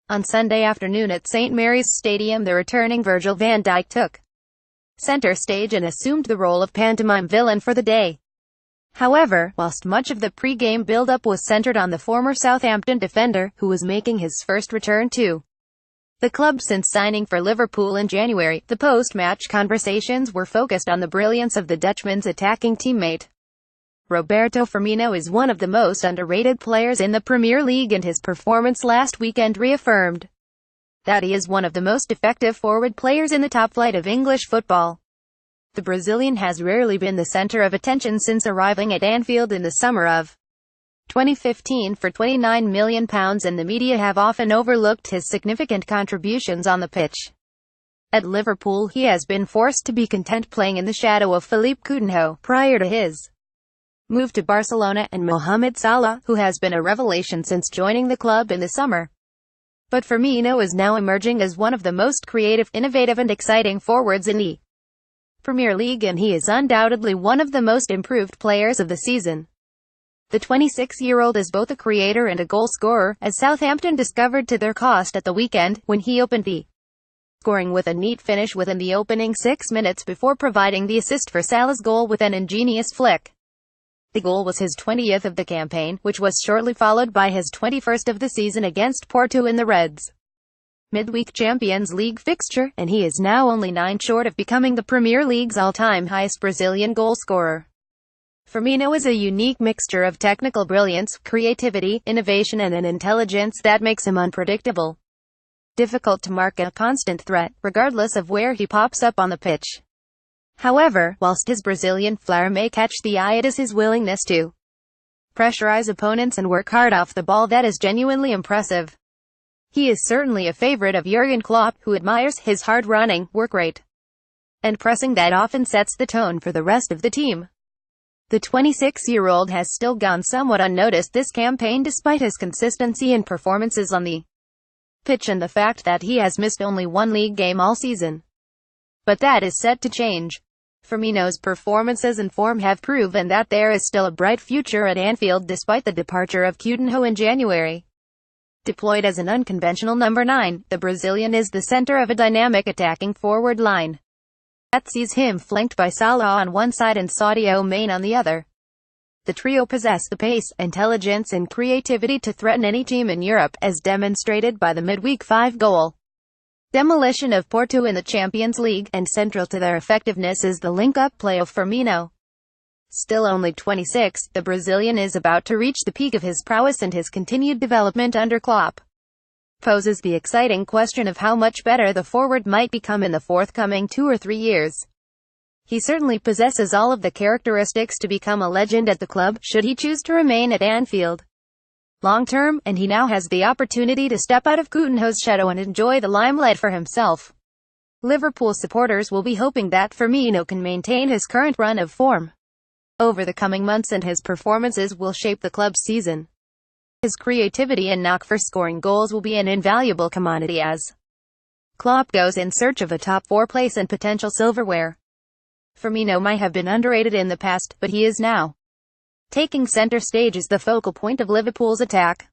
On Sunday afternoon at St. Mary's Stadium, the returning Virgil van Dijk took center stage and assumed the role of pantomime villain for the day. However, whilst much of the pre-game build-up was centred on the former Southampton defender, who was making his first return to the club since signing for Liverpool in January, the post-match conversations were focused on the brilliance of the Dutchman's attacking teammate. Roberto Firmino is one of the most underrated players in the Premier League, and his performance last weekend reaffirmed that he is one of the most effective forward players in the top flight of English football. The Brazilian has rarely been the centre of attention since arriving at Anfield in the summer of 2015 for £29 million, and the media have often overlooked his significant contributions on the pitch. At Liverpool, he has been forced to be content playing in the shadow of Philippe Coutinho prior to his move to Barcelona, and Mohamed Salah, who has been a revelation since joining the club in the summer. But Firmino is now emerging as one of the most creative, innovative and exciting forwards in the Premier League, and he is undoubtedly one of the most improved players of the season. The 26-year-old is both a creator and a goal scorer, as Southampton discovered to their cost at the weekend, when he opened the scoring with a neat finish within the opening 6 minutes before providing the assist for Salah's goal with an ingenious flick. The goal was his 20th of the campaign, which was shortly followed by his 21st of the season against Porto in the Reds' midweek Champions League fixture, and he is now only 9 short of becoming the Premier League's all-time highest Brazilian goal scorer. Firmino is a unique mixture of technical brilliance, creativity, innovation and an intelligence that makes him unpredictable. Difficult to mark, a constant threat, regardless of where he pops up on the pitch. However, whilst his Brazilian flair may catch the eye, it is his willingness to pressurize opponents and work hard off the ball that is genuinely impressive. He is certainly a favourite of Jurgen Klopp, who admires his hard-running, work rate, and pressing that often sets the tone for the rest of the team. The 26-year-old has still gone somewhat unnoticed this campaign despite his consistency in performances on the pitch and the fact that he has missed only one league game all season. But that is set to change. Firmino's performances and form have proven that there is still a bright future at Anfield despite the departure of Coutinho in January. Deployed as an unconventional number 9, the Brazilian is the centre of a dynamic attacking forward line that sees him flanked by Salah on one side and Sadio Mane on the other. The trio possess the pace, intelligence and creativity to threaten any team in Europe, as demonstrated by the midweek 5-goal demolition of Porto in the Champions League, and central to their effectiveness is the link-up play of Firmino. Still only 26, the Brazilian is about to reach the peak of his prowess, and his continued development under Klopp poses the exciting question of how much better the forward might become in the forthcoming 2 or 3 years. He certainly possesses all of the characteristics to become a legend at the club, should he choose to remain at Anfield long-term, and he now has the opportunity to step out of Coutinho's shadow and enjoy the limelight for himself. Liverpool supporters will be hoping that Firmino can maintain his current run of form over the coming months, and his performances will shape the club's season. His creativity and knack for scoring goals will be an invaluable commodity as Klopp goes in search of a top 4 place and potential silverware. Firmino might have been underrated in the past, but he is now taking centre stage as the focal point of Liverpool's attack.